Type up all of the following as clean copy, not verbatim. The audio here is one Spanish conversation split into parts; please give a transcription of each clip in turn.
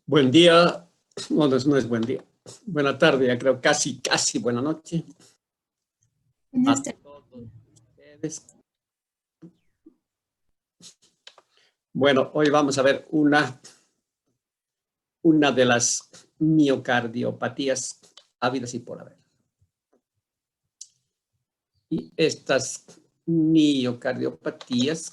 Buen día, no es buen día. Buena tarde, ya creo casi buena noche a todos ustedes. Bueno, hoy vamos a ver una de las miocardiopatías habidas y por haber. Y estas miocardiopatías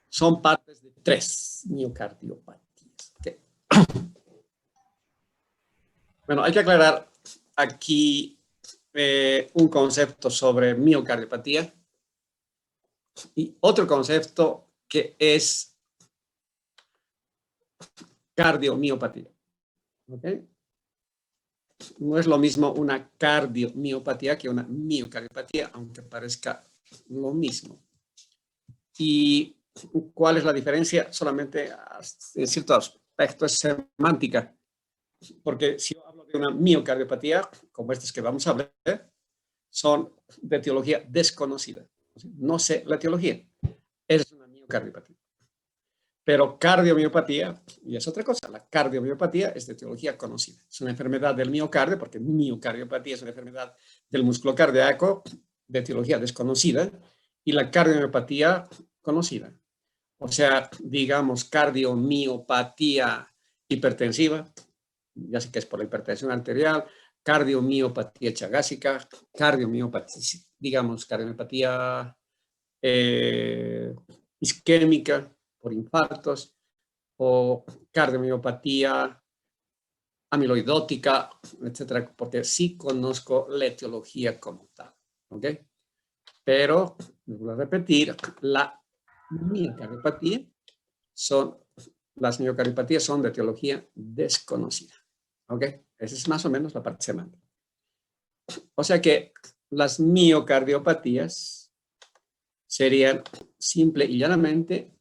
son partes de 3 miocardiopatías. Okay. Bueno, hay que aclarar aquí un concepto sobre miocardiopatía y otro concepto que es cardiomiopatía. ¿Okay? No es lo mismo una cardiomiopatía que una miocardiopatía, aunque parezca lo mismo. ¿Y cuál es la diferencia? Solamente en cierto aspecto es semántica, porque si yo hablo de una miocardiopatía, como estas que vamos a hablar, son de etiología desconocida. No sé la etiología. Esa es una miocardiopatía. Pero cardiomiopatía, y es otra cosa, la cardiomiopatía es de etiología conocida. Es una enfermedad del miocardio, porque miocardiopatía es una enfermedad del músculo cardíaco de etiología desconocida, y la cardiomiopatía conocida. O sea, digamos, cardiomiopatía hipertensiva, ya sé que es por la hipertensión arterial, cardiomiopatía chagásica, cardiomiopatía, digamos, cardiomiopatía isquémica por infartos o cardiomiopatía amiloidótica, etcétera, porque sí conozco la etiología como tal, ¿ok? Pero, voy a repetir, las miocardiopatías son de etiología desconocida, ¿ok? Esa es más o menos la parte semántica. O sea que las miocardiopatías serían simple y llanamente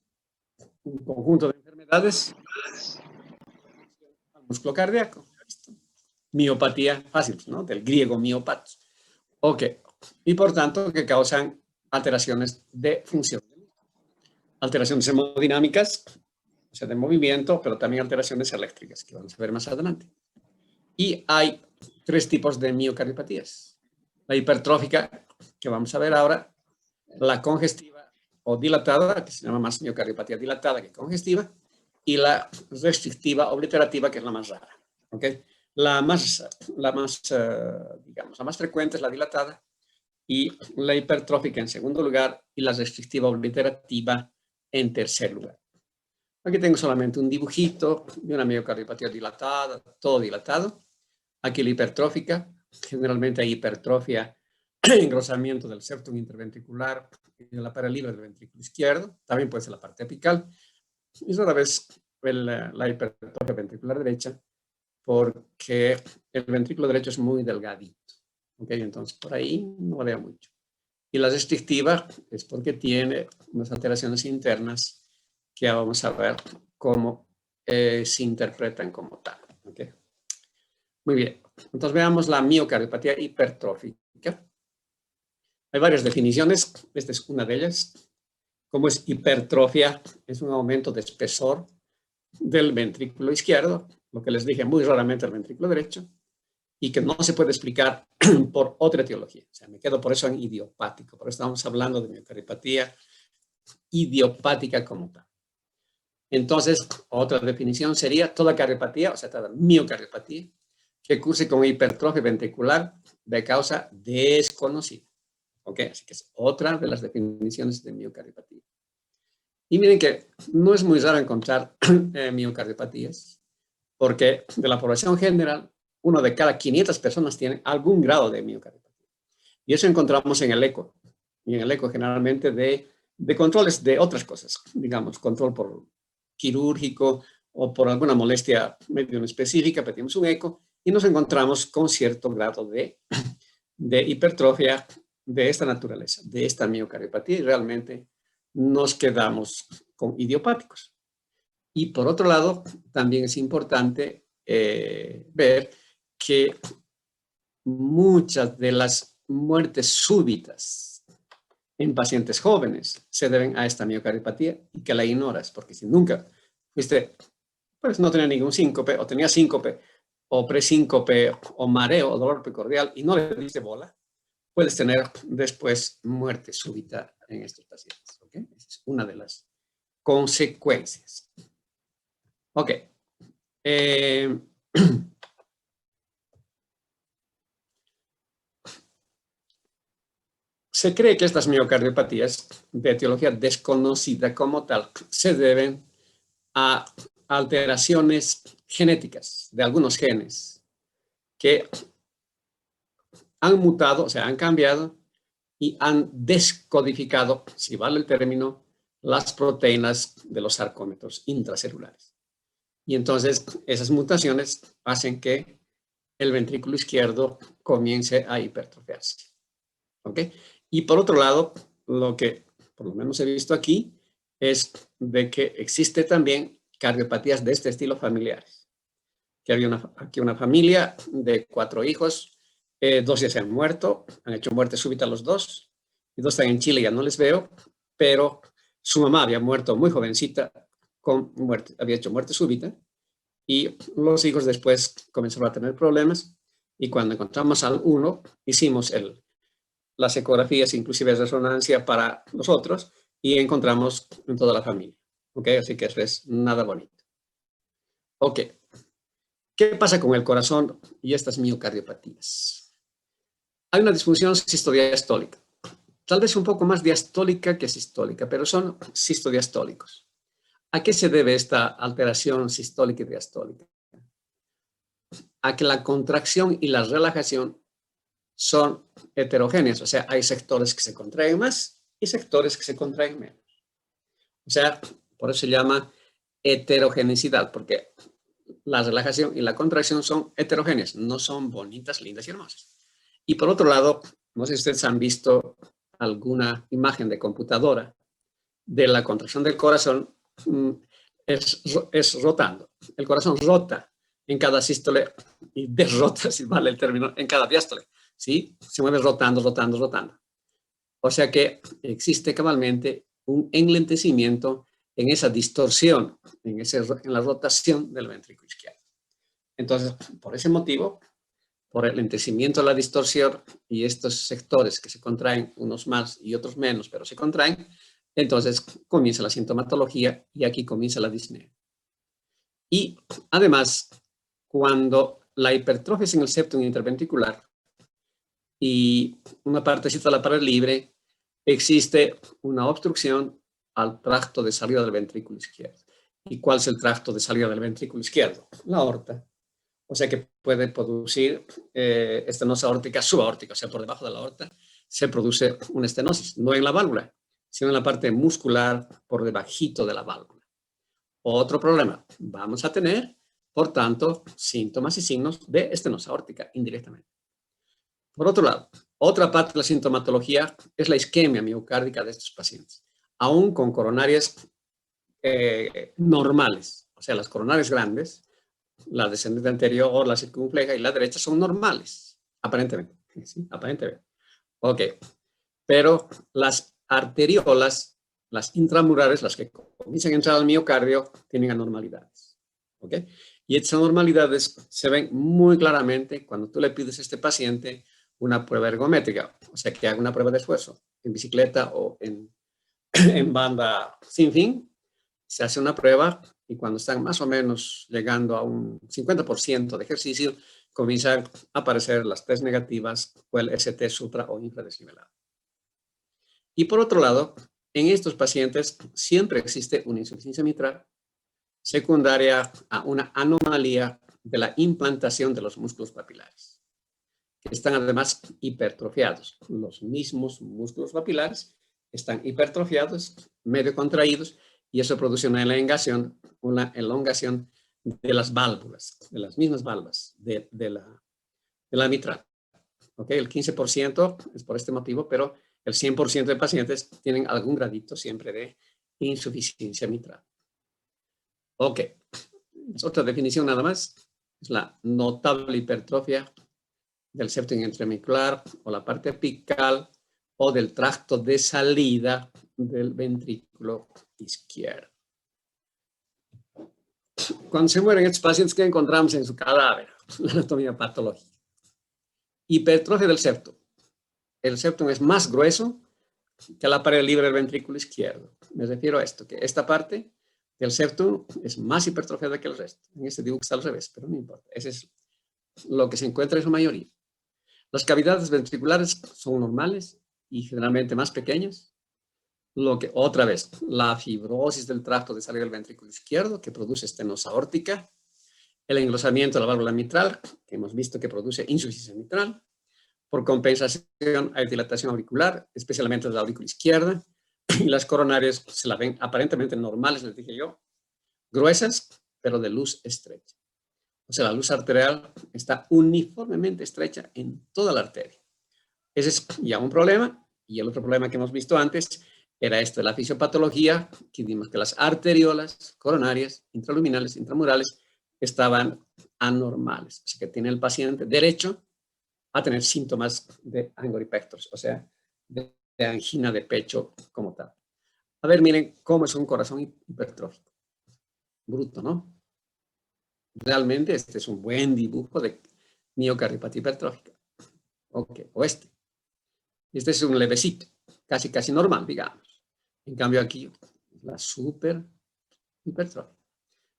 un conjunto de enfermedades al músculo cardíaco. Miopatía fácil, ¿no? Del griego miopatos. Ok. Y por tanto que causan alteraciones de función. Alteraciones hemodinámicas, o sea, de movimiento, pero también alteraciones eléctricas, que vamos a ver más adelante. Y hay 3 tipos de miocardiopatías. La hipertrófica, que vamos a ver ahora, la congestiva o dilatada, que se llama más miocardiopatía dilatada que congestiva, y la restrictiva obliterativa, que es la más rara. ¿Okay? La más frecuente es la dilatada y la hipertrófica en segundo lugar y la restrictiva obliterativa en tercer lugar. Aquí tengo solamente un dibujito de una miocardiopatía dilatada, todo dilatado. Aquí la hipertrófica, generalmente hay hipertrofia, engrosamiento del septum interventricular y de la pared libre del ventrículo izquierdo, también puede ser la parte apical, y rara vez la hipertrofia ventricular derecha, porque el ventrículo derecho es muy delgadito, ¿ok? Entonces por ahí no varía mucho. Y la restrictiva es porque tiene unas alteraciones internas que ya vamos a ver cómo se interpretan como tal, ¿ok? Muy bien, entonces veamos la miocardiopatía hipertrófica. Hay varias definiciones, esta es una de ellas. Como es hipertrofia, es un aumento de espesor del ventrículo izquierdo, lo que les dije, muy raramente el ventrículo derecho, y que no se puede explicar por otra etiología. O sea, me quedo por eso en idiopático, por eso estamos hablando de miocardiopatía idiopática como tal. Entonces, otra definición sería toda cardiopatía, o sea, toda miocardiopatía, que curse con hipertrofia ventricular de causa desconocida. ¿Ok? Así que es otra de las definiciones de miocardiopatía. Y miren que no es muy raro encontrar miocardiopatías, porque de la población general, 1 de cada 500 personas tiene algún grado de miocardiopatía. Y eso encontramos en el eco. Y en el eco generalmente de controles de otras cosas, digamos, control por quirúrgico o por alguna molestia medio específica, pedimos un eco y nos encontramos con cierto grado de hipertrofia de esta naturaleza, de esta miocardiopatía, y realmente nos quedamos con idiopáticos. Y por otro lado, también es importante ver que muchas de las muertes súbitas en pacientes jóvenes se deben a esta miocardiopatía y que la ignoras, porque si nunca fuiste, pues no tenía ningún síncope, o tenía síncope, o presíncope, o mareo, o dolor precordial, y no le diste bola, puedes tener después muerte súbita en estos pacientes. ¿Okay? Esa es una de las consecuencias. Ok. Se cree que estas miocardiopatías de etiología desconocida como tal se deben a alteraciones genéticas de algunos genes que han mutado, o sea, han cambiado y han descodificado, si vale el término, las proteínas de los sarcómetros intracelulares. Y entonces esas mutaciones hacen que el ventrículo izquierdo comience a hipertrofiarse. ¿Ok? Y por otro lado, lo que por lo menos he visto aquí es de que existe también cardiopatías de este estilo familiares. Que había aquí una familia de 4 hijos, 2 ya se han muerto, han hecho muerte súbita los 2, y 2 están en Chile, ya no les veo, pero su mamá había muerto muy jovencita, había hecho muerte súbita, y los hijos después comenzaron a tener problemas, y cuando encontramos al uno, hicimos las ecografías, inclusive resonancia para nosotros, y encontramos en toda la familia. ¿Ok? Así que eso es nada bonito. Ok. ¿Qué pasa con el corazón y estas miocardiopatías? Hay una disfunción sistodiastólica, tal vez un poco más diastólica que sistólica, pero son sistodiastólicos. ¿A qué se debe esta alteración sistólica y diastólica? A que la contracción y la relajación son heterogéneas, o sea, hay sectores que se contraen más y sectores que se contraen menos. O sea, por eso se llama heterogenicidad, porque la relajación y la contracción son heterogéneas, no son bonitas, lindas y hermosas. Y por otro lado, no sé si ustedes han visto alguna imagen de computadora de la contracción del corazón, es rotando. El corazón rota en cada sístole y derrota, si vale el término, en cada diástole. ¿Sí? Se mueve rotando, rotando, rotando. O sea que existe cabalmente un enlentecimiento en esa distorsión, en la rotación del ventrículo izquierdo. Entonces, por ese motivo, por el enlentecimiento de la distorsión y estos sectores que se contraen, unos más y otros menos, pero se contraen, entonces comienza la sintomatología y aquí comienza la disnea. Y además, cuando la hipertrofia es en el septum interventricular y una partecita de la pared libre, existe una obstrucción al tracto de salida del ventrículo izquierdo. ¿Y cuál es el tracto de salida del ventrículo izquierdo? La aorta. O sea que puede producir estenosis aórtica subaórtica, o sea, por debajo de la aorta se produce una estenosis, no en la válvula, sino en la parte muscular por debajito de la válvula. Otro problema, vamos a tener, por tanto, síntomas y signos de estenosis aórtica indirectamente. Por otro lado, otra parte de la sintomatología es la isquemia miocárdica de estos pacientes, aún con coronarias normales, o sea, las coronarias grandes, la descendente anterior, la circunfleja y la derecha son normales, aparentemente. ¿Sí? Aparentemente. Ok. Pero las arteriolas, las intramurales, las que comienzan a entrar al miocardio, tienen anormalidades. ¿Ok? Y estas anormalidades se ven muy claramente cuando tú le pides a este paciente una prueba ergométrica, o sea, que haga una prueba de esfuerzo en bicicleta o en banda sin fin. Se hace una prueba y cuando están más o menos llegando a un 50% de ejercicio, comienzan a aparecer las test negativas o el ST supra o infradecimelado. Y por otro lado, en estos pacientes siempre existe una insuficiencia mitral secundaria a una anomalía de la implantación de los músculos papilares, que están además hipertrofiados. Los mismos músculos papilares están hipertrofiados, medio contraídos, y eso produce una elongación de las válvulas, de las mismas válvulas de la mitral. ¿Okay? El 15% es por este motivo, pero el 100% de pacientes tienen algún gradito siempre de insuficiencia mitral. Ok, es otra definición nada más, es la notable hipertrofia del septum intraventricular o la parte apical o del tracto de salida del ventrículo izquierdo. Cuando se mueren estos pacientes, ¿qué encontramos en su cadáver? La anatomía patológica. Hipertrofia del septum. El septum es más grueso que la pared libre del ventrículo izquierdo. Me refiero a esto, que esta parte del septum es más hipertrofiada que el resto. En este dibujo está al revés, pero no importa. Ese es lo que se encuentra en su mayoría. Las cavidades ventriculares son normales y generalmente más pequeñas. Lo que, otra vez, la fibrosis del tracto de salida del ventrículo izquierdo, que produce estenosis aórtica, el engrosamiento de la válvula mitral, que hemos visto que produce insuficiencia mitral, por compensación hay dilatación auricular, especialmente de la aurícula izquierda, y las coronarias se la ven aparentemente normales, les dije yo, gruesas, pero de luz estrecha. O sea, la luz arterial está uniformemente estrecha en toda la arteria. Ese es ya un problema, y el otro problema que hemos visto antes era esto de la fisiopatología, que vimos que las arteriolas coronarias, intraluminales, intramurales, estaban anormales. O sea, que tiene el paciente derecho a tener síntomas de angor pectoris, o sea, de angina de pecho como tal. A ver, miren cómo es un corazón hipertrófico. Bruto, ¿no? Realmente este es un buen dibujo de miocardiopatía hipertrófica. Ok, o este. Este es un levecito, casi normal, digamos. En cambio aquí, la super hipertrofia.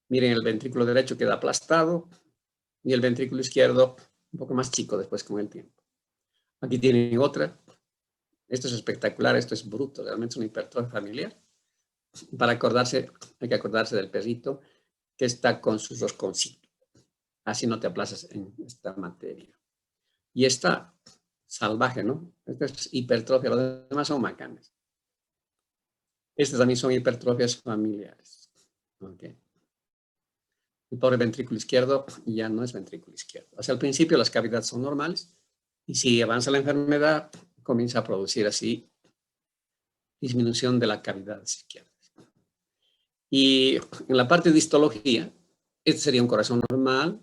Miren, el ventrículo derecho queda aplastado y el ventrículo izquierdo un poco más chico después con el tiempo. Aquí tienen otra. Esto es espectacular, esto es bruto, realmente es una hipertrofia familiar. Para acordarse, hay que acordarse del perrito que está con sus rosconcitos. Así no te aplazas en esta materia. Y esta salvaje, ¿no? Esta es hipertrofia, los demás son macanes. Estas también son hipertrofias familiares. Okay. El pobre ventrículo izquierdo ya no es ventrículo izquierdo. O sea, al principio las cavidades son normales y si avanza la enfermedad, comienza a producir así disminución de la cavidad izquierda. Y en la parte de histología, este sería un corazón normal.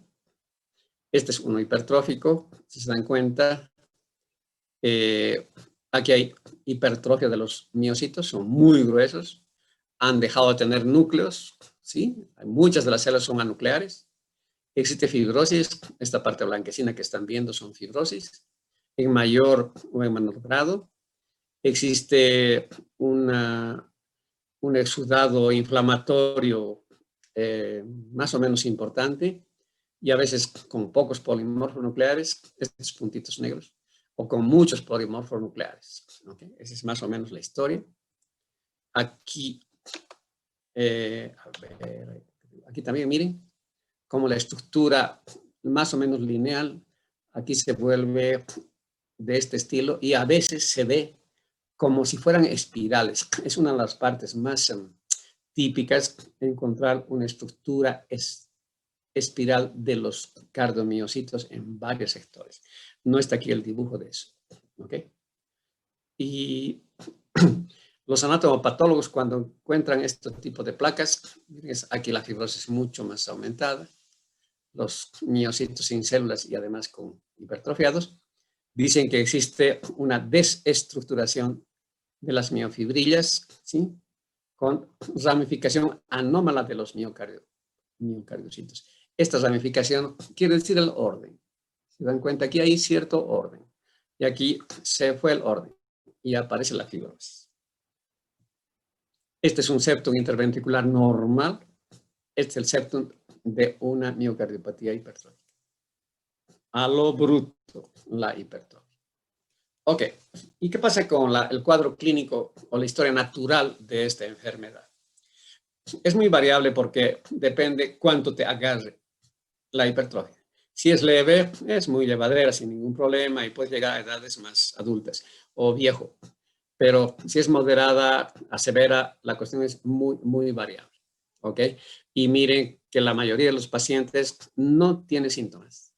Este es uno hipertrófico, si se dan cuenta. Aquí hay hipertrofia de los miocitos, son muy gruesos. Han dejado de tener núcleos, ¿sí? Muchas de las células son anucleares. Existe fibrosis, esta parte blanquecina que están viendo son fibrosis, en mayor o en menor grado. Existe un exudado inflamatorio más o menos importante y a veces con pocos polimorfos nucleares, estos puntitos negros, o con muchos polimorfos nucleares. ¿Okay? Esa es más o menos la historia. Aquí, aquí también miren cómo la estructura más o menos lineal aquí se vuelve de este estilo y a veces se ve como si fueran espirales. Es una de las partes más típicas encontrar una estructura espiral de los cardiomiocitos en varios sectores. No está aquí el dibujo de eso. ¿Okay? Y los anatomopatólogos cuando encuentran este tipo de placas, aquí la fibrosis mucho más aumentada, los miocitos sin células y además con hipertrofiados, dicen que existe una desestructuración de las miofibrillas, ¿sí? Con ramificación anómala de los miocardiocitos. Esta ramificación quiere decir el orden. Se dan cuenta, aquí hay cierto orden. Y aquí se fue el orden y aparece la fibrosis. Este es un septum interventricular normal. Este es el septum de una miocardiopatía hipertrófica. A lo bruto, la hipertrofia. Ok, ¿y qué pasa con el cuadro clínico o la historia natural de esta enfermedad? Es muy variable porque depende cuánto te agarre la hipertrofia. Si es leve, es muy llevadera, sin ningún problema, y puedes llegar a edades más adultas o viejo. Pero si es moderada a severa, la cuestión es muy, muy variable. ¿Ok? Y miren que la mayoría de los pacientes no tiene síntomas.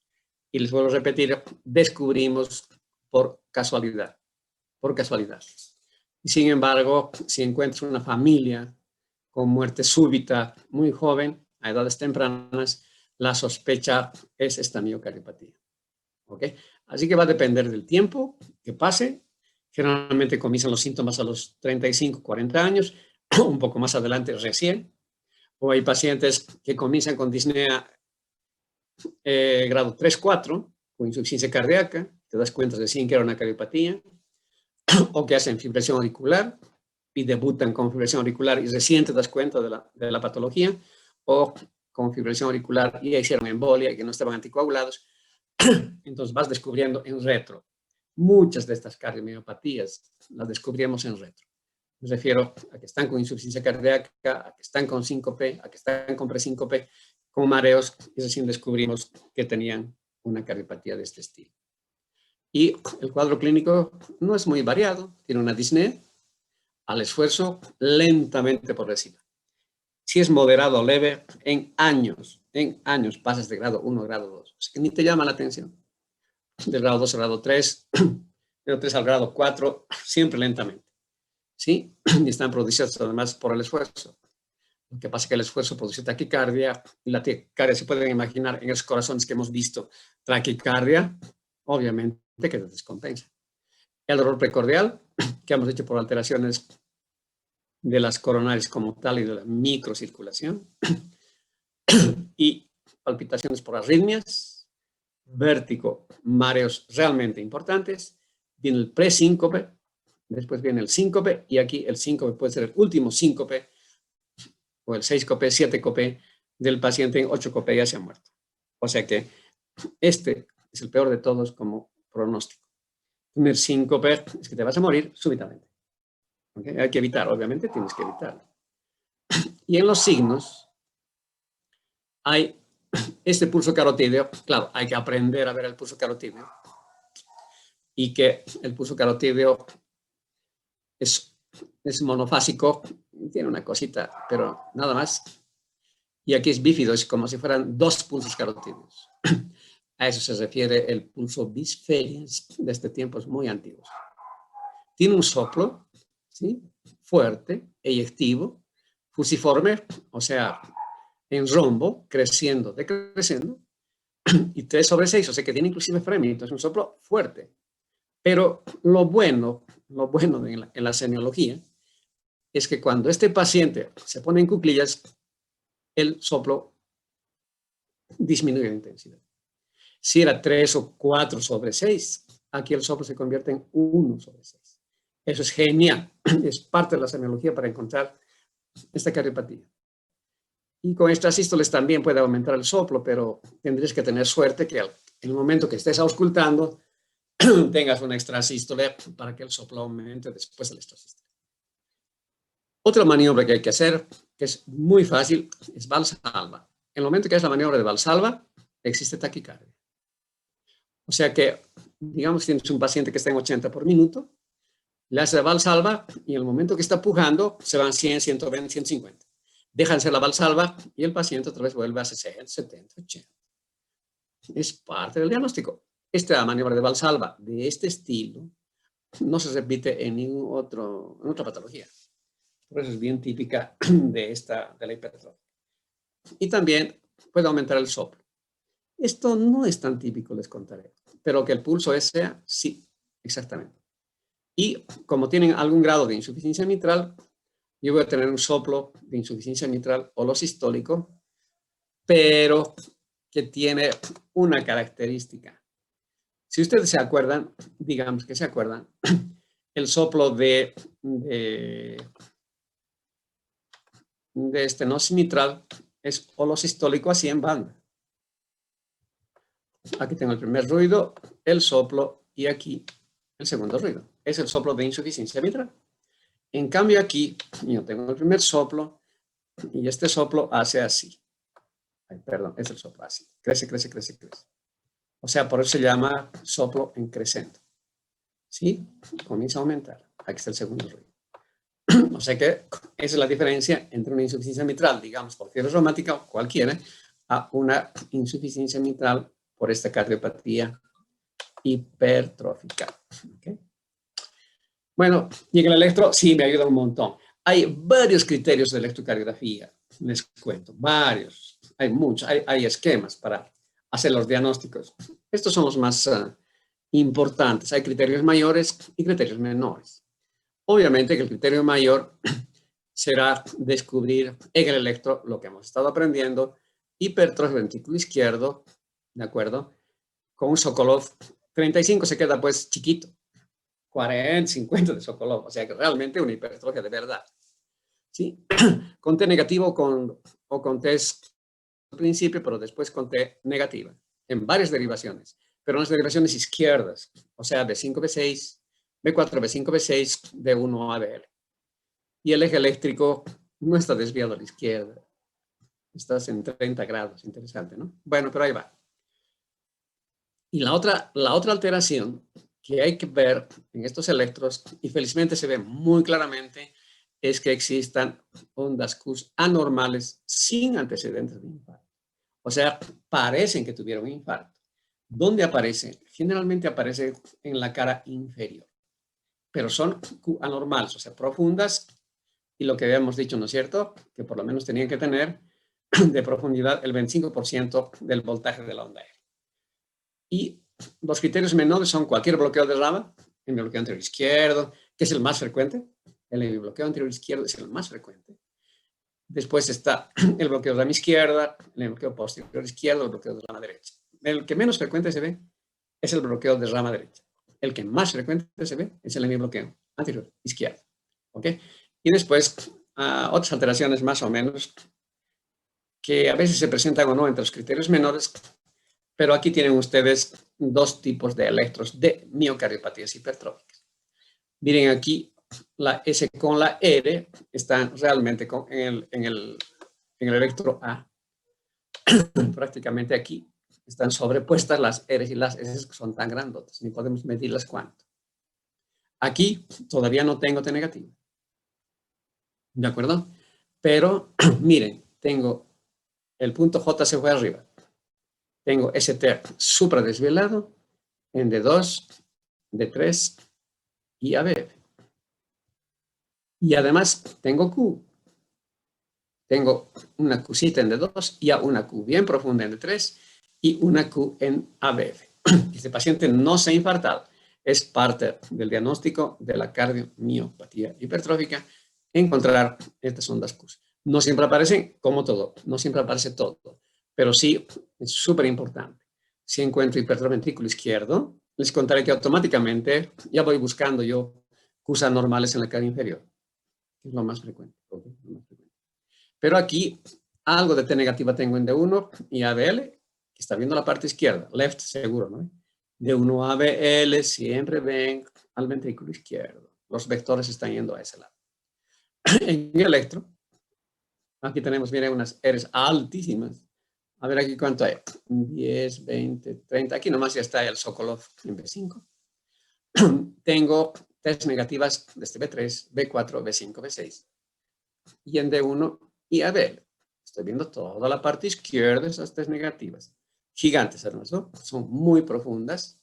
Y les vuelvo a repetir, descubrimos por casualidad, por casualidad. Y sin embargo, si encuentras una familia con muerte súbita, muy joven, a edades tempranas, la sospecha es esta miocardiopatía. ¿Ok? Así que va a depender del tiempo que pase. Generalmente comienzan los síntomas a los 35, 40 años, un poco más adelante recién. O hay pacientes que comienzan con disnea grado 3, 4, con insuficiencia cardíaca, te das cuenta recién que era una cardiopatía, o que hacen fibrilación auricular y debutan con fibrilación auricular y recién te das cuenta de la patología, o con fibrilación auricular y hicieron embolia y que no estaban anticoagulados. Entonces vas descubriendo en retro. Muchas de estas cardiomiopatías las descubrimos en retro. Me refiero a que están con insuficiencia cardíaca, a que están con síncope, a que están con presíncope, con mareos, y recién descubrimos que tenían una cardiopatía de este estilo. Y el cuadro clínico no es muy variado, tiene una disnea al esfuerzo lentamente progresiva. Si es moderado o leve, en años pasas de grado 1 a grado 2. Es que ni te llama la atención. Del grado 2 al grado 3, del 3 al grado 4, siempre lentamente. ¿Sí? Y están producidas además por el esfuerzo. Lo que pasa es que el esfuerzo produce taquicardia, y la taquicardia se pueden imaginar en esos corazones que hemos visto, taquicardia, obviamente que se descompensa. El dolor precordial, que hemos hecho por alteraciones de las coronarias como tal y de la microcirculación, y palpitaciones por arritmias, vértigo, mareos realmente importantes, viene el presíncope, después viene el síncope, y aquí el síncope puede ser el último síncope, o el 6-cope, 7-cope del paciente, en 8-cope ya se ha muerto. O sea que este es el peor de todos como pronóstico. Tener síncope es que te vas a morir súbitamente. ¿Okay? Hay que evitar, obviamente tienes que evitarlo. Y en los signos hay este pulso carotídeo. Claro, hay que aprender a ver el pulso carotídeo. Y que el pulso carotídeo es monofásico, tiene una cosita, pero nada más. Y aquí es bífido, es como si fueran dos pulsos carotídeos. A eso se refiere el pulso bisferiens de este tiempo, es muy antiguo. Tiene un soplo, ¿sí? Fuerte, eyectivo, fusiforme, o sea, en rombo, creciendo, decreciendo, y 3/6, o sea que tiene inclusive fremio, entonces un soplo fuerte. Pero lo bueno en la semiología es que cuando este paciente se pone en cuclillas, el soplo disminuye de intensidad. Si era 3 o 4/6, aquí el soplo se convierte en 1/6. Eso es genial, es parte de la semiología para encontrar esta cardiopatía. Y con estas sístoles también puede aumentar el soplo, pero tendrías que tener suerte que en el momento que estés auscultando tengas una extrasístole para que el soplo aumente después de la extrasístole. Otra maniobra que hay que hacer, que es muy fácil, es Valsalva. En el momento que es la maniobra de Valsalva, existe taquicardia. O sea que, digamos, tienes un paciente que está en 80 por minuto, le hace la Valsalva y en el momento que está pujando, se van 100, 120, 150. Déjanse la Valsalva y el paciente otra vez vuelve a 60, 70, 80. Es parte del diagnóstico. Esta maniobra de Valsalva de este estilo no se repite en otra patología. Por eso es bien típica de la hipertrofia. Y también puede aumentar el soplo. Esto no es tan típico, les contaré, pero que el pulso sea, sí, exactamente. Y como tienen algún grado de insuficiencia mitral, yo voy a tener un soplo de insuficiencia mitral holosistólico, pero que tiene una característica. Si ustedes se acuerdan, digamos que se acuerdan, el soplo de estenosis mitral es holosistólico así en banda. Aquí tengo el primer ruido, el soplo y aquí el segundo ruido. Es el soplo de insuficiencia mitral. En cambio aquí, yo tengo el primer soplo y este soplo hace así. Ay, perdón, es el soplo así. Crece, crece, crece, crece. O sea, por eso se llama soplo en crescendo. ¿Sí? Comienza a aumentar. Aquí está el segundo ruido. O sea que esa es la diferencia entre una insuficiencia mitral, digamos, por fiebre reumática o cualquiera, a una insuficiencia mitral por esta cardiopatía hipertrófica. ¿Okay? Bueno, y en el electro sí me ayuda un montón. Hay varios criterios de electrocardiografía, les cuento, varios. Hay muchos, hay esquemas para hacer los diagnósticos. Estos son los más importantes. Hay criterios mayores y criterios menores. Obviamente que el criterio mayor será descubrir en el electro lo que hemos estado aprendiendo, hipertrofia ventrículo izquierdo, ¿de acuerdo? Con un Sokolov 35 se queda pues chiquito, 40, 50 de Sokolov, o sea que realmente una hipertrofia de verdad. ¿Sí? Con T negativo o con T al principio, pero después con T negativa, en varias derivaciones, pero en las derivaciones izquierdas, o sea, B5, B6, B4, B5, B6, D1 a BL. Y el eje eléctrico no está desviado a la izquierda, estás en 30 grados, interesante, ¿no? Bueno, pero ahí va. Y la otra alteración que hay que ver en estos electros, y felizmente se ve muy claramente, es que existan ondas Q anormales sin antecedentes de infarto. O sea, parecen que tuvieron un infarto. ¿Dónde aparece? Generalmente aparece en la cara inferior, pero son Q anormales, o sea, profundas, y lo que habíamos dicho, ¿no es cierto? Que por lo menos tenían que tener de profundidad el 25% del voltaje de la onda aérea. Y los criterios menores son cualquier bloqueo de rama, el bloqueo anterior izquierdo, que es el más frecuente. El bloqueo anterior izquierdo es el más frecuente. Después está el bloqueo de rama izquierda, el bloqueo posterior izquierdo, el bloqueo de rama derecha. El que menos frecuente se ve es el bloqueo de rama derecha. El que más frecuente se ve es el bloqueo anterior izquierdo. ¿Ok? Y después otras alteraciones más o menos que a veces se presentan o no entre los criterios menores, pero aquí tienen ustedes dos tipos de electros de miocardiopatías hipertróficas. Miren aquí, la S con la R están realmente en el electro A. Prácticamente aquí están sobrepuestas las R y las S que son tan grandotas, ni podemos medirlas cuánto. Aquí todavía no tengo T negativo. ¿De acuerdo? Pero miren, tengo el punto J se fue arriba. Tengo ST supradesvelado en D2, D3 y AB. Y además tengo Q. Tengo una Qcita en D2 y una Q bien profunda en D3 y una Q en ABF. Este paciente no se ha infartado. Es parte del diagnóstico de la cardiomiopatía hipertrófica encontrar estas ondas Q. No siempre aparecen como todo, no siempre aparece todo, pero sí es súper importante. Si encuentro hipertrofia ventrículo izquierdo, les contaré que automáticamente ya voy buscando yo Qs anormales en la cara inferior, que es lo más frecuente. Pero aquí algo de T negativa tengo en D1 y ABL, que está viendo la parte izquierda, left seguro, ¿no? D1 ABL siempre ven al ventrículo izquierdo. Los vectores están yendo a ese lado. En electro, aquí tenemos, miren, unas R's altísimas. A ver aquí cuánto hay. 10, 20, 30. Aquí nomás ya está el Sokolov en B5. Tengo T's negativas desde B3, B4, B5, B6. Y en D1 y ABL. Estoy viendo toda la parte izquierda de esas T's negativas. Gigantes, además, ¿no? Son muy profundas.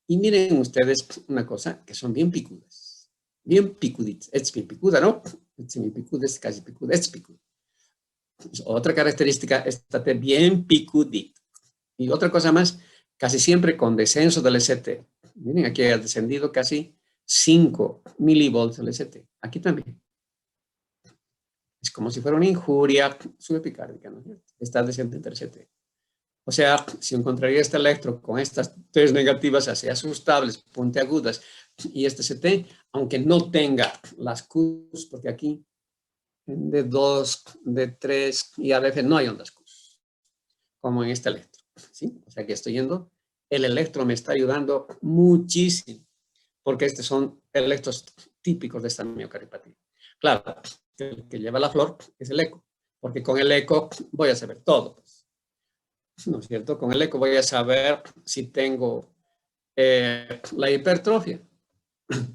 Y miren ustedes una cosa, que son bien picudas. Bien picuditas. Es bien picuda, ¿no? Es semipicuda, es casi picuda, es picuda. Otra característica, esta T bien picudita. Y otra cosa más, casi siempre con descenso del ST. Miren, aquí ha descendido casi 5 milivolts el ST. Aquí también. Es como si fuera una injuria subepicárdica, ¿no? Está descendente el ST. O sea, si encontraría este electro con estas T's negativas así asustables, puntiagudas, y este ST, aunque no tenga las Qs, porque aquí en D2, D3 y a veces no hay ondas Q, como en este electro. ¿Sí? O sea que estoy yendo, el electro me está ayudando muchísimo. porque estos son electros típicos de esta miocardiopatía. Claro, el que lleva la flor es el eco, porque con el eco voy a saber todo, pues, ¿no es cierto? Con el eco voy a saber si tengo la hipertrofia,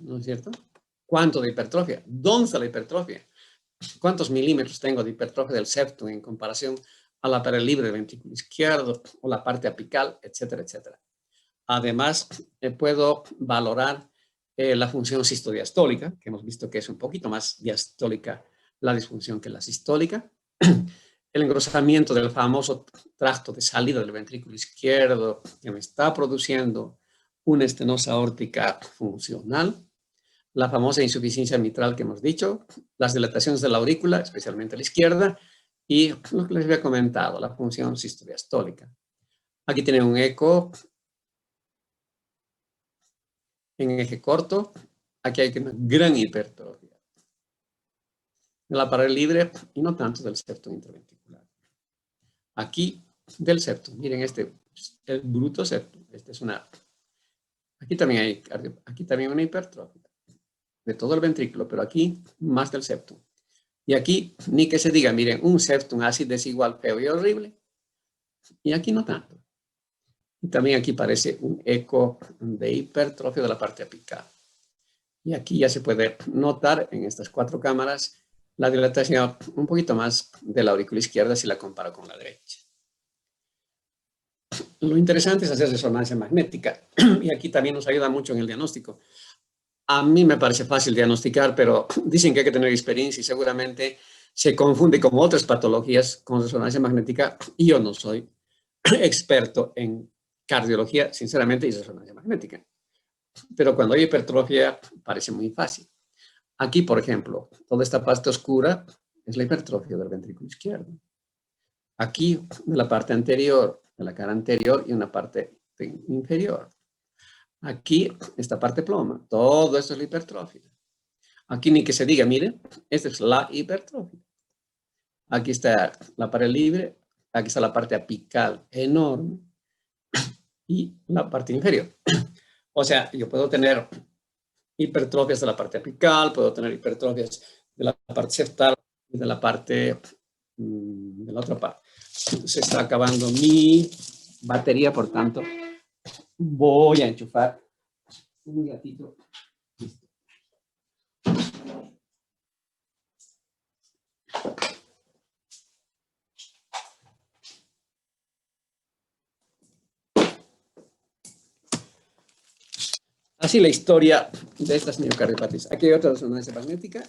¿no es cierto? ¿Cuánto de hipertrofia? ¿Dónde está la hipertrofia? ¿Cuántos milímetros tengo de hipertrofia del septum en comparación a la pared libre del ventrículo izquierdo o la parte apical, etcétera, etcétera? Además, puedo valorar la función sistodiastólica, que hemos visto que es un poquito más diastólica la disfunción que la sistólica. El engrosamiento del famoso tracto de salida del ventrículo izquierdo, que me está produciendo una estenosis aórtica funcional. La famosa insuficiencia mitral que hemos dicho, las dilataciones de la aurícula, especialmente a la izquierda, y lo que les había comentado, la función sistodiastólica. Aquí tienen un eco en eje corto. Aquí hay una gran hipertrofia de la pared libre y no tanto del septum interventricular. Aquí del septum, miren el bruto septum. Aquí también hay una hipertrofia de todo el ventrículo, pero aquí más del septum. Y aquí, ni que se diga, miren, un septum así desigual, feo y horrible. Y aquí no tanto. Y también aquí parece un eco de hipertrofia de la parte apical. Y aquí ya se puede notar en estas 4 cámaras la dilatación un poquito más de la aurícula izquierda si la comparo con la derecha. Lo interesante es hacer resonancia magnética y aquí también nos ayuda mucho en el diagnóstico. A mí me parece fácil diagnosticar, pero dicen que hay que tener experiencia y seguramente se confunde con otras patologías con resonancia magnética y yo no soy experto en cardiología, sinceramente, y resonancia magnética. Pero cuando hay hipertrofia parece muy fácil. Aquí, por ejemplo, toda esta parte oscura es la hipertrofia del ventrículo izquierdo. Aquí, de la parte anterior, de la cara anterior y una parte inferior. Aquí, esta parte ploma. Todo esto es la hipertrofia. Aquí ni que se diga, miren, esta es la hipertrofia. Aquí está la pared libre, aquí está la parte apical enorme y la parte inferior. O sea, yo puedo tener hipertrofias de la parte apical, puedo tener hipertrofias de la parte septal y de la parte de la otra parte. Se está acabando mi batería, por tanto, voy a enchufar un ratito. Así la historia de estas miocardiopatías. Aquí hay otra resonancia magnética.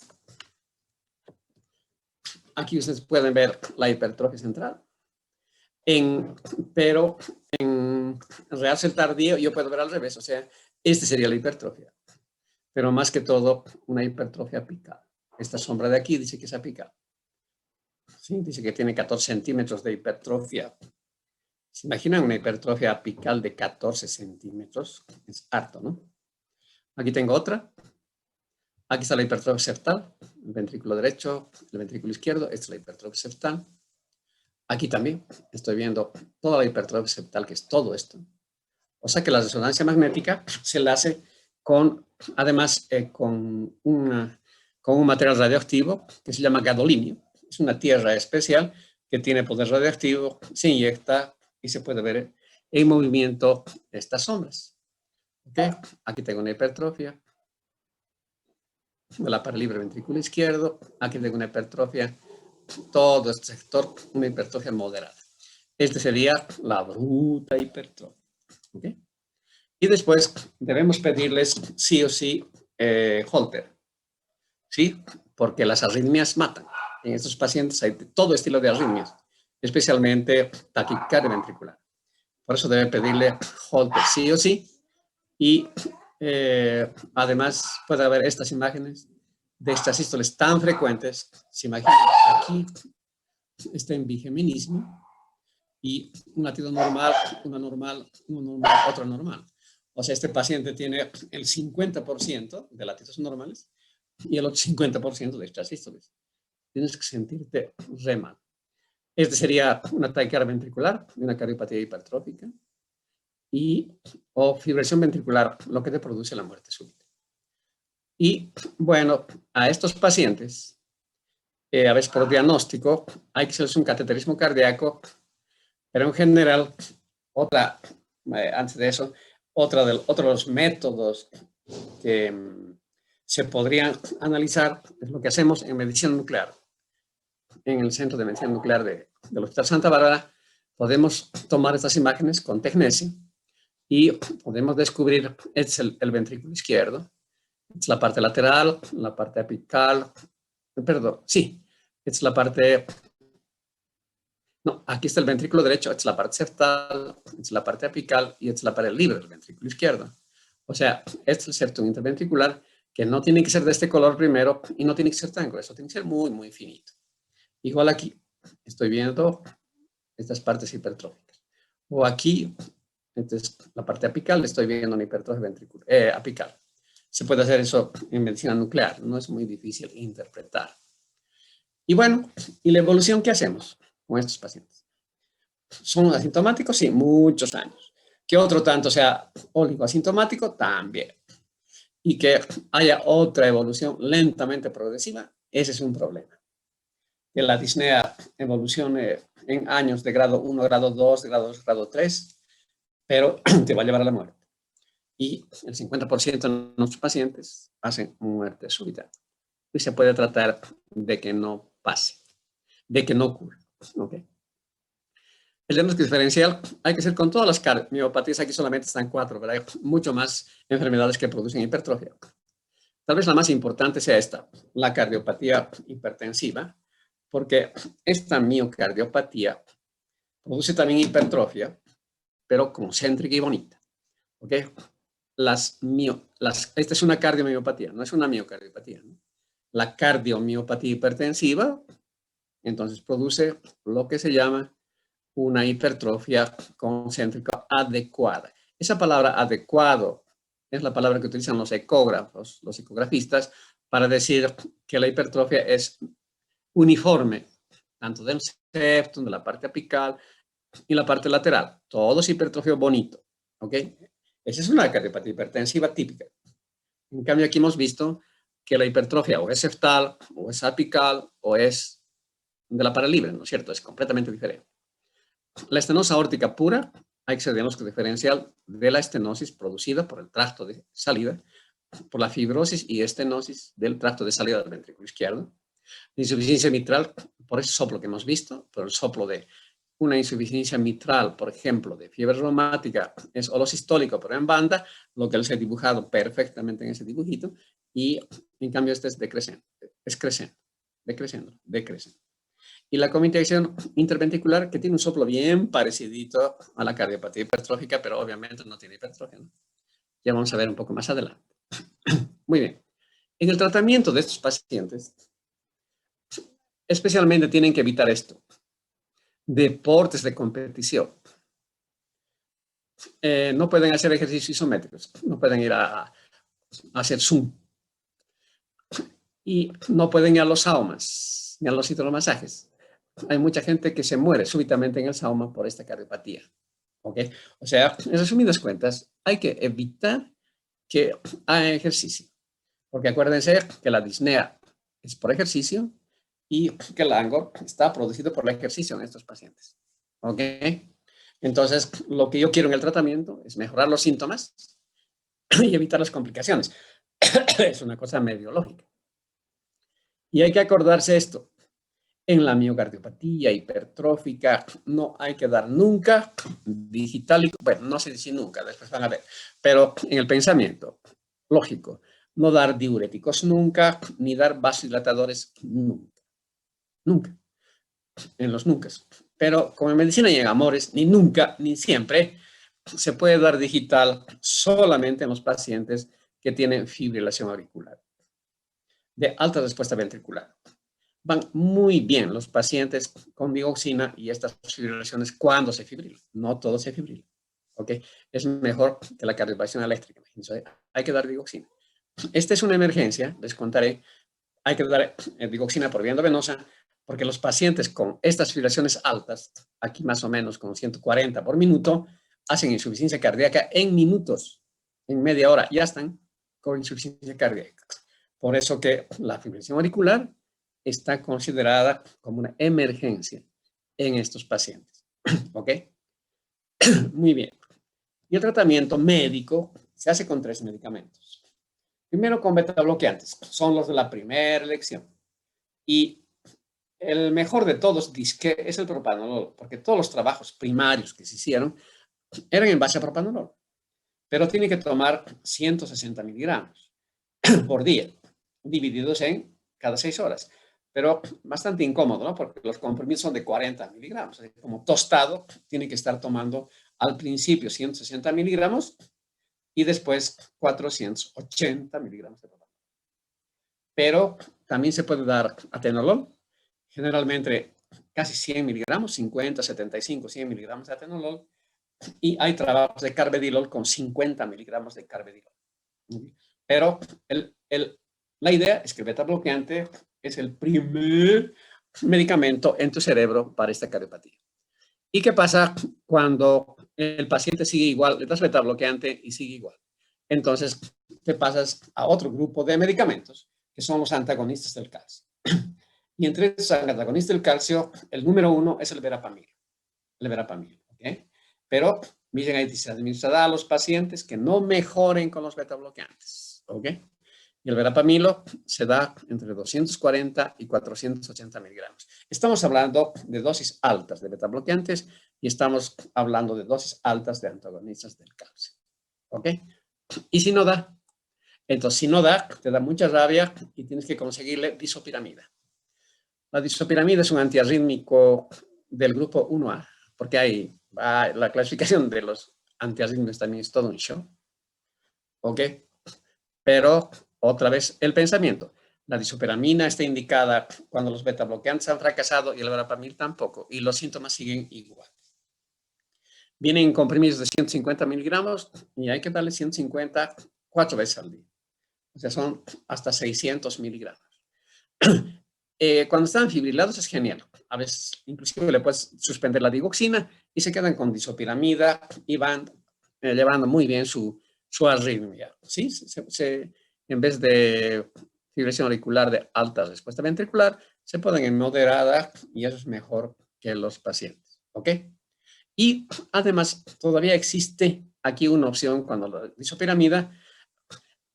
Aquí ustedes pueden ver la hipertrofia central. Pero en real tardío yo puedo ver al revés. O sea, este sería la hipertrofia. Pero más que todo, una hipertrofia apical. Esta sombra de aquí dice que es apical. ¿Sí? Dice que tiene 14 centímetros de hipertrofia. ¿Se imaginan una hipertrofia apical de 14 centímetros? Es harto, ¿no? Aquí tengo otra. Aquí está la hipertrofia septal, el ventrículo derecho, el ventrículo izquierdo. Esta es la hipertrofia septal. Aquí también estoy viendo toda la hipertrofia septal, que es todo esto. O sea que la resonancia magnética se la hace además, con un material radioactivo que se llama gadolinio. Es una tierra especial que tiene poder radioactivo, se inyecta y se puede ver en movimiento estas sombras. ¿Okay? Aquí tengo una hipertrofia de la pared libre ventrículo izquierdo. Aquí tengo una hipertrofia, todo este sector, una hipertrofia moderada. Este sería la bruta hipertrofia. ¿Okay? Y después debemos pedirles sí o sí Holter, ¿sí? Porque las arritmias matan. En estos pacientes hay todo estilo de arritmias, especialmente taquicardia ventricular. Por eso debe pedirle Holter sí o sí. Y además puede haber estas imágenes de estas sístoles tan frecuentes. Se imaginan aquí está en bigeminismo y un latido normal, una normal, otra normal. O sea, este paciente tiene el 50% de latidos normales y el otro 50% de estas sístoles. Tienes que sentirte re mal. Este sería una taquicardia ventricular, una cardiopatía hipertrófica o fibrilación ventricular, lo que te produce la muerte súbita. Y bueno, a estos pacientes, a veces por diagnóstico, hay que hacerles un cateterismo cardíaco, pero en general, antes de eso, otro de los métodos que se podrían analizar es lo que hacemos en medicina nuclear. En el Centro de Medicina Nuclear del Hospital Santa Bárbara, podemos tomar estas imágenes con Tecnesi y podemos descubrir, este es el ventrículo izquierdo, es la parte lateral, la parte apical, perdón, sí, es la parte, no, aquí está el ventrículo derecho, es la parte septal, es la parte apical y es la pared libre del ventrículo izquierdo. O sea, este es el septum interventricular que no tiene que ser de este color primero y no tiene que ser tan grueso, tiene que ser muy, muy finito. Igual aquí, estoy viendo estas partes hipertróficas. O aquí, entonces, la parte apical, estoy viendo una hipertrofia ventricular, apical. Se puede hacer eso en medicina nuclear, no es muy difícil interpretar. Y bueno, ¿y la evolución qué hacemos con estos pacientes? ¿Son asintomáticos? Sí, muchos años. ¿Qué otro tanto sea oligoasintomático? También. Y que haya otra evolución lentamente progresiva, ese es un problema. Que la disnea evolucione en años de grado 1, grado 2, grado 2, grado 3, pero te va a llevar a la muerte. Y el 50% de nuestros pacientes hacen muerte súbita. Y se puede tratar de que no pase, de que no ocurra. ¿Okay? El diagnóstico diferencial hay que hacer con todas las cardiopatías. Aquí solamente están 4, pero hay mucho más enfermedades que producen hipertrofia. Tal vez la más importante sea esta, la cardiopatía hipertensiva, porque esta miocardiopatía produce también hipertrofia, pero concéntrica y bonita. ¿Ok? Esta es una cardiomiopatía, no es una miocardiopatía. ¿No? La cardiomiopatía hipertensiva, entonces produce lo que se llama una hipertrofia concéntrica adecuada. Esa palabra adecuado es la palabra que utilizan los ecógrafos, los ecografistas, para decir que la hipertrofia es uniforme, tanto del septum, de la parte apical y la parte lateral. Todo es hipertrofia bonito. ¿Ok? Esa es una cardiopatía hipertensiva típica. En cambio, aquí hemos visto que la hipertrofia o es septal, o es apical, o es de la pared libre, ¿no es cierto? Es completamente diferente. La estenosis aórtica pura, hay que hacer diagnóstico diferencial de la estenosis producida por el tracto de salida, por la fibrosis y estenosis del tracto de salida del ventrículo izquierdo. La insuficiencia mitral, por ese soplo que hemos visto, por el soplo de una insuficiencia mitral, por ejemplo, de fiebre reumática, es holosistólico, pero en banda, lo que les he dibujado perfectamente en ese dibujito, y en cambio este es decreciendo, decreciendo. Y la comunicación interventricular, que tiene un soplo bien parecidito a la cardiopatía hipertrófica, pero obviamente no tiene hipertrofia, ¿no? Ya vamos a ver un poco más adelante. Muy bien. En el tratamiento de estos pacientes, especialmente tienen que evitar esto. Deportes de competición. No pueden hacer ejercicios isométricos, no pueden ir a hacer Zoom. Y no pueden ir a los saumas, ni a los hidromasajes. Hay mucha gente que se muere súbitamente en el sauma por esta cardiopatía. ¿Ok? O sea, en resumidas cuentas, hay que evitar que hagan ejercicio. Porque acuérdense que la disnea es por ejercicio y que el ángulo está producido por el ejercicio en estos pacientes. ¿Ok? Entonces, lo que yo quiero en el tratamiento es mejorar los síntomas y evitar las complicaciones. Es una cosa medio lógica. Y hay que acordarse esto. En la miocardiopatía hipertrófica no hay que dar nunca digital, bueno, no sé si nunca, después van a ver, pero en el pensamiento lógico, no dar diuréticos nunca, ni dar vasodilatadores nunca, nunca, en los nunca. Pero como en medicina y en amores, ni nunca, ni siempre, se puede dar digital solamente en los pacientes que tienen fibrilación auricular, de alta respuesta ventricular. Van muy bien los pacientes con digoxina y estas fibrilaciones cuando se fibrila. No todo se fibrila. ¿Ok? Es mejor que la cardioversación eléctrica. Hay que dar digoxina. Esta es una emergencia, les contaré. Hay que dar digoxina por vía endovenosa porque los pacientes con estas fibrilaciones altas, aquí más o menos con 140 por minuto, hacen insuficiencia cardíaca en minutos, en media hora. Ya están con insuficiencia cardíaca. Por eso que la fibrilación auricular está considerada como una emergencia en estos pacientes. ¿Ok? Muy bien. Y el tratamiento médico se hace con 3 medicamentos. Primero con beta bloqueantes, son los de la primera elección. Y el mejor de todos disque es el propanolol, porque todos los trabajos primarios que se hicieron eran en base a propanolol. Pero tiene que tomar 160 miligramos por día, divididos en cada 6 horas. Pero bastante incómodo, ¿no? Porque los comprimidos son de 40 miligramos. Como tostado, tiene que estar tomando al principio 160 miligramos y después 480 miligramos de propanolol. Pero también se puede dar atenolol, generalmente casi 100 miligramos, 50, 75, 100 miligramos de atenolol. Y hay trabajos de carvedilol con 50 miligramos de carvedilol. Pero la idea es que el beta bloqueante es el primer medicamento en tu cerebro para esta cardiopatía. ¿Y qué pasa cuando el paciente sigue igual? Le das beta bloqueante y sigue igual. Entonces, te pasas a otro grupo de medicamentos, que son los antagonistas del calcio. Y entre esos antagonistas del calcio, el número 1 es el verapamil. El verapamil, ¿ok? Pero miren, ahí se administra a los pacientes que no mejoren con los beta bloqueantes, ¿ok? Y el verapamilo se da entre 240 y 480 miligramos. Estamos hablando de dosis altas de beta bloqueantes y estamos hablando de dosis altas de antagonistas del calcio, ¿ok? Y si no da, entonces si no da, te da mucha rabia y tienes que conseguirle disopiramida. La disopiramida es un antiarrítmico del grupo 1A, porque hay la clasificación de los antiarrítmicos también es todo un show. ¿Ok? Pero, otra vez, el pensamiento. La disopiramina está indicada cuando los beta bloqueantes han fracasado y el verapamil tampoco, y los síntomas siguen igual. Vienen comprimidos de 150 miligramos y hay que darle 150 4 veces al día. O sea, son hasta 600 miligramos. Cuando están fibrilados es genial. A veces inclusive le puedes suspender la digoxina y se quedan con disopiramida y van llevando muy bien su arritmia. ¿Sí? En vez de fibrilación auricular de alta respuesta ventricular, se ponen en moderada y eso es mejor que los pacientes. ¿Ok? Y además todavía existe aquí una opción cuando la disopiramida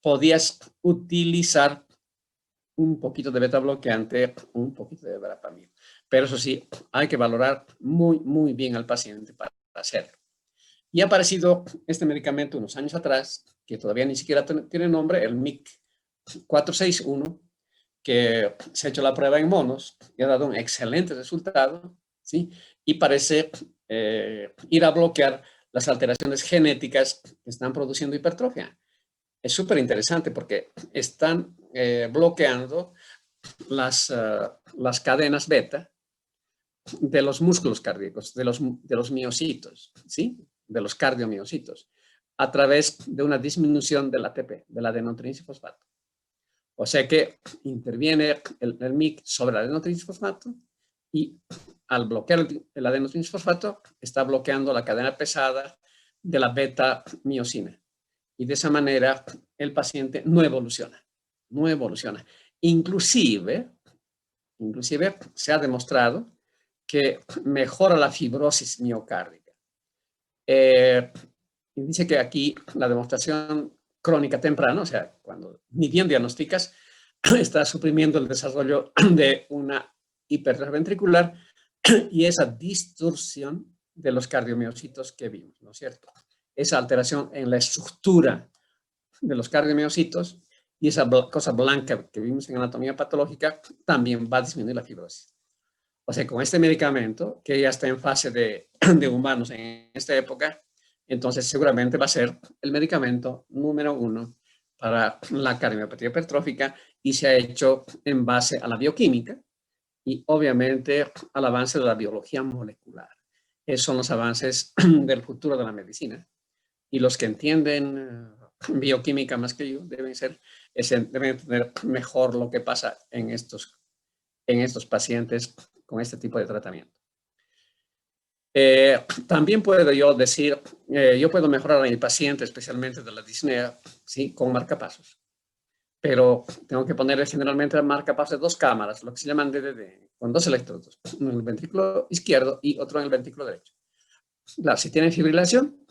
podías utilizar un poquito de beta bloqueante, un poquito de verapamil. Pero eso sí, hay que valorar muy, muy bien al paciente para hacerlo. Y ha aparecido este medicamento unos años atrás, que todavía ni siquiera tiene nombre, el MIC 461, que se ha hecho la prueba en monos y ha dado un excelente resultado, ¿sí? Y parece ir a bloquear las alteraciones genéticas que están produciendo hipertrofia. Es súper interesante porque están bloqueando las cadenas beta de los músculos cardíacos, de los miocitos, ¿sí? De los cardiomiocitos, a través de una disminución del ATP, del adenotrinsifosfato. O sea que interviene el MIC sobre el adenotrinsifosfato y al bloquear el adenotrinsifosfato está bloqueando la cadena pesada de la beta-miosina. Y de esa manera el paciente no evoluciona, no evoluciona. Inclusive se ha demostrado que mejora la fibrosis miocárdica. Dice que aquí la demostración crónica temprana, o sea, cuando ni bien diagnosticas, está suprimiendo el desarrollo de una hipertrofia ventricular y esa distorsión de los cardiomiocitos que vimos, ¿no es cierto? Esa alteración en la estructura de los cardiomiocitos y esa cosa blanca que vimos en anatomía patológica también va a disminuir la fibrosis. O sea, con este medicamento, que ya está en fase de humanos en esta época, entonces seguramente va a ser el medicamento número 1 para la cardiomiopatía hipertrófica y se ha hecho en base a la bioquímica y obviamente al avance de la biología molecular. Esos son los avances del futuro de la medicina. Y los que entienden bioquímica más que yo deben entender mejor lo que pasa en estos pacientes con este tipo de tratamiento. También puedo yo decir, yo puedo mejorar a mi paciente, especialmente de la disnea, ¿sí? Con marcapasos. pero tengo que poner generalmente el marcapasos de 2 cámaras, lo que se llaman DDD, con 2 electrodos, uno en el ventrículo izquierdo y otro en el ventrículo derecho. Claro, si tienen fibrilación,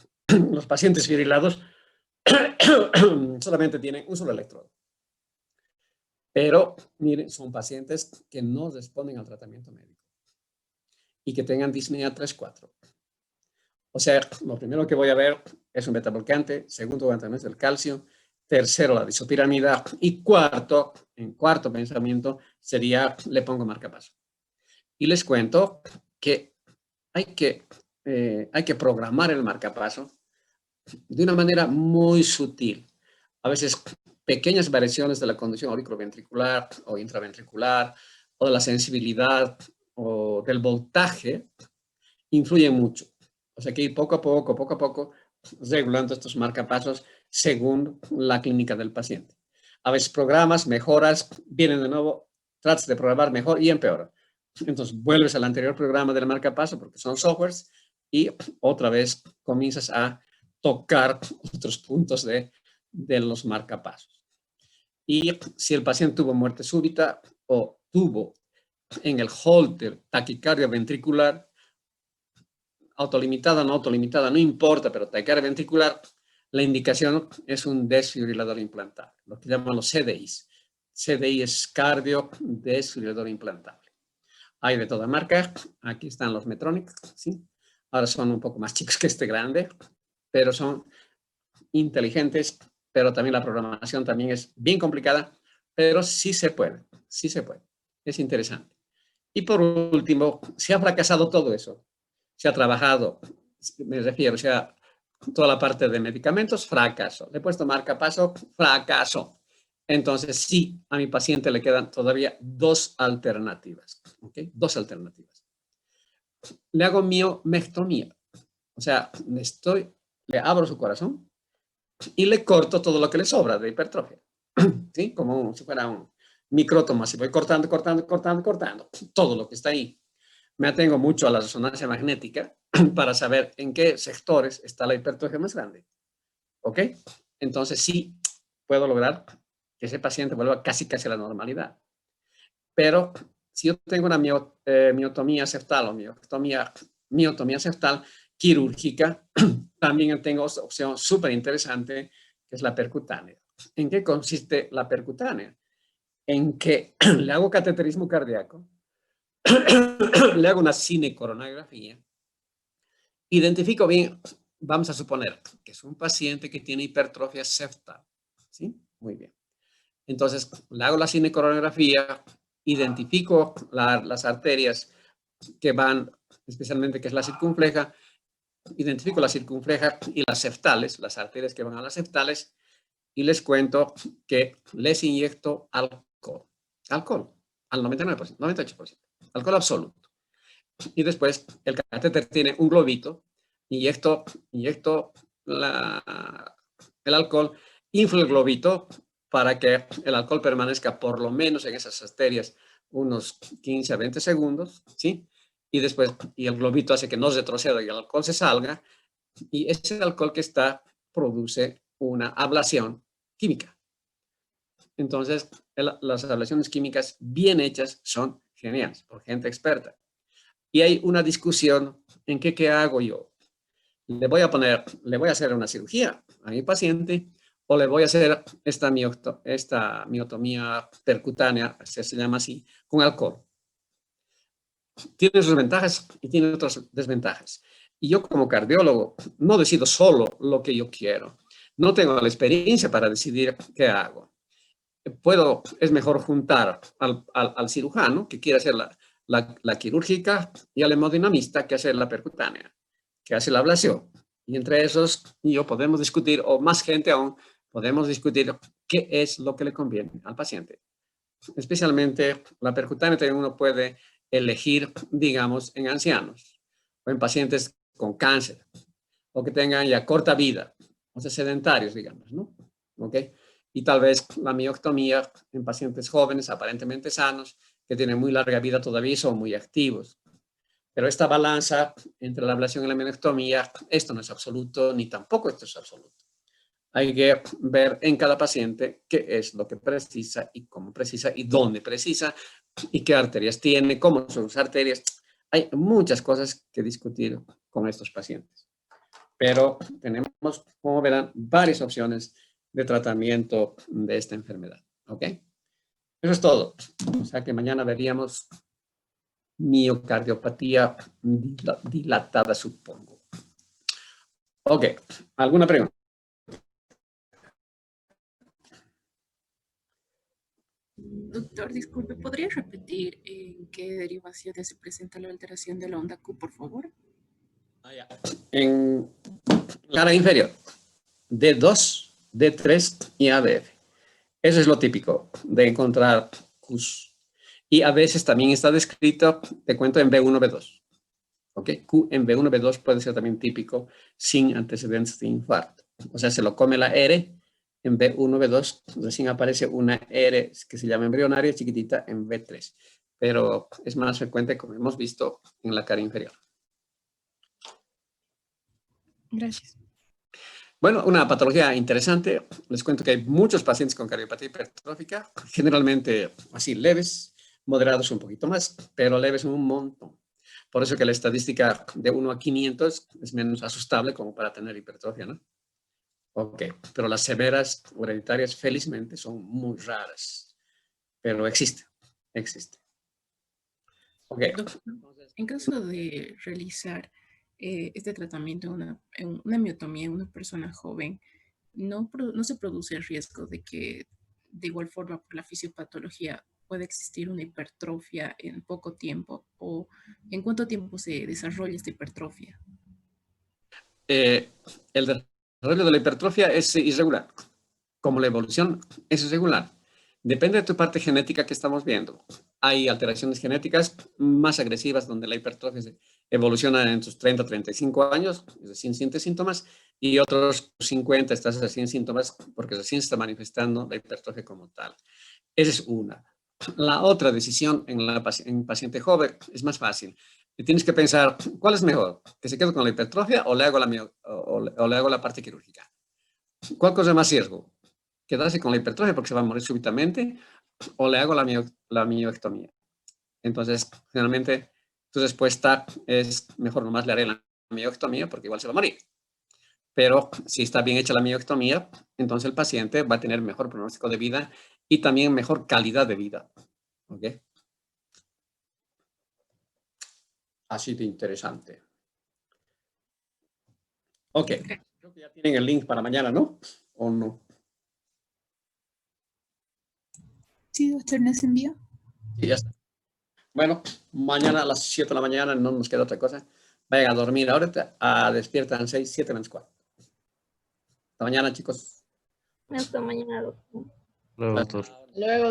los pacientes fibrilados solamente tienen un solo electrodo. Pero, miren, son pacientes que no responden al tratamiento médico y que tengan disnea 3-4. O sea, lo primero que voy a ver es un beta-bloqueante, segundo, antagonista del calcio, tercero, la disopiramida, y cuarto, en cuarto pensamiento, sería, le pongo marcapaso. Y les cuento que hay que programar el marcapaso de una manera muy sutil. A veces pequeñas variaciones de la condición auriculoventricular o intraventricular o de la sensibilidad o del voltaje influyen mucho. O sea, que ir poco a poco, regulando estos marcapasos según la clínica del paciente. A veces programas, mejoras, vienen de nuevo, tratas de programar mejor y empeora. Entonces vuelves al anterior programa del marcapaso porque son softwares y otra vez comienzas a tocar otros puntos de los marcapasos. Y si el paciente tuvo muerte súbita o tuvo en el holter taquicardia ventricular, autolimitada, no importa, pero taquicardia ventricular, la indicación es un desfibrilador implantable, lo que llaman los CDIs. CDI es cardio desfibrilador implantable. Hay de toda marca, aquí están los Medtronic, ¿sí? Ahora son un poco más chicos que este grande, pero son inteligentes, pero también la programación también es bien complicada, pero sí se puede, sí se puede. Es interesante. Y por último, se ha fracasado todo eso. Se ha trabajado, me refiero, sea toda la parte de medicamentos, fracaso. Le he puesto marcapaso, fracaso. Entonces, sí, a mi paciente le quedan todavía 2 alternativas. ¿Okay? 2 alternativas. Le hago miomectomía. O sea, le abro su corazón y le corto todo lo que le sobra de hipertrofia. ¿Sí? Como si fuera un micrótomo. Así voy cortando todo lo que está ahí. Me atengo mucho a la resonancia magnética para saber en qué sectores está la hipertrofia más grande. ¿Ok? Entonces sí puedo lograr que ese paciente vuelva casi a la normalidad. Pero si yo tengo una miotomía septal o miotomía septal quirúrgica, también tengo otra opción súper interesante, que es la percutánea. ¿En qué consiste la percutánea? En que le hago cateterismo cardíaco, le hago una cinecoronografía, identifico bien, vamos a suponer que es un paciente que tiene hipertrofia septal, ¿sí? Muy bien. Entonces, le hago la cinecoronografía, identifico las arterias que van, especialmente que es la circunfleja, identifico la circunfleja y las septales, las arterias que van a las septales, y les cuento que les inyecto alcohol al 99%, 98%, alcohol absoluto. Y después el catéter tiene un globito, inyecto el alcohol, inflo el globito para que el alcohol permanezca por lo menos en esas arterias unos 15 a 20 segundos, ¿sí? Y después, y el globito hace que no retroceda y el alcohol se salga, y ese alcohol que está produce una ablación química. Entonces, las ablaciones químicas bien hechas son geniales, por gente experta. Y hay una discusión en qué hago yo. Le voy a hacer una cirugía a mi paciente o le voy a hacer esta miotomía percutánea, se llama así, con alcohol. Tiene sus ventajas y tiene otras desventajas. Y yo como cardiólogo no decido solo lo que yo quiero. No tengo la experiencia para decidir qué hago. Es mejor juntar al cirujano que quiere hacer la quirúrgica y al hemodinamista que hace la percutánea, que hace la ablación. Y entre esos, yo podemos discutir, o más gente aún, podemos discutir qué es lo que le conviene al paciente. Especialmente la percutánea también uno puede elegir, digamos, en ancianos o en pacientes con cáncer o que tengan ya corta vida, o sea, sedentarios, digamos, ¿no? ¿Ok? Y tal vez la mioctomía en pacientes jóvenes, aparentemente sanos, que tienen muy larga vida todavía y son muy activos. Pero esta balanza entre la ablación y la mioctomía, esto no es absoluto, ni tampoco esto es absoluto. hay que ver en cada paciente qué es lo que precisa y cómo precisa y dónde precisa y qué arterias tiene, cómo son sus arterias. Hay muchas cosas que discutir con estos pacientes. Pero tenemos, como verán, varias opciones de tratamiento de esta enfermedad. ¿Ok? Eso es todo. O sea que mañana veríamos miocardiopatía dilatada, supongo. Ok, ¿alguna pregunta? Doctor, disculpe, ¿podría repetir en qué derivaciones se presenta la alteración de la onda Q, por favor? En la cara inferior, D2, D3 y ADF. Eso es lo típico de encontrar Qs. Y a veces también está descrito, te cuento, en B1, B2. ¿Ok? Q en B1, B2 puede ser también típico sin antecedentes de infarto. O sea, se lo come la R en B1, B2, recién aparece una R que se llama embrionaria chiquitita en B3. Pero es más frecuente, como hemos visto, en la cara inferior. Gracias. Bueno, una patología interesante. Les cuento que hay muchos pacientes con cardiopatía hipertrófica, generalmente así leves, moderados un poquito más, pero leves un montón. Por eso que la estadística de 1 a 500 es menos asustable como para tener hipertrofia, ¿no? Ok, pero las severas hereditarias felizmente son muy raras, pero existe, existe. Ok. Doctor, en caso de realizar este tratamiento en una miotomía en una persona joven, no se produce el riesgo de que, de igual forma, por la fisiopatología, pueda existir una hipertrofia en poco tiempo, o en cuánto tiempo se desarrolla esta hipertrofia. El desarrollo de la hipertrofia es irregular, como la evolución es irregular. Depende de tu parte genética que estamos viendo. Hay alteraciones genéticas más agresivas donde la hipertrofia evoluciona en tus 30, 35 años, recién sientes síntomas, y otros 50 estás recién síntomas porque recién se está manifestando la hipertrofia como tal. Esa es una. La otra decisión en paciente joven es más fácil. Tienes que pensar, ¿cuál es mejor? ¿Que se quede con la hipertrofia o le hago le hago la parte quirúrgica? ¿Cuál cosa es más riesgo? ¿Quedarse con la hipertrofia porque se va a morir súbitamente o le hago la mioectomía? Entonces, generalmente, tu respuesta es mejor nomás le haré la mioectomía porque igual se va a morir. Pero si está bien hecha la mioectomía, entonces el paciente va a tener mejor pronóstico de vida y también mejor calidad de vida. ¿Ok? Así de interesante. Ok. Creo que ya tienen el link para mañana, ¿no? ¿O no? Sí, doctor, ¿nos envió? Sí, ya está. Bueno, mañana a las 7 de la mañana no nos queda otra cosa. Vayan a dormir ahorita, despiertan 6, 7 menos 4. Hasta mañana, chicos. Hasta mañana, doctor. Luego, Chao, doctor. chao. Luego.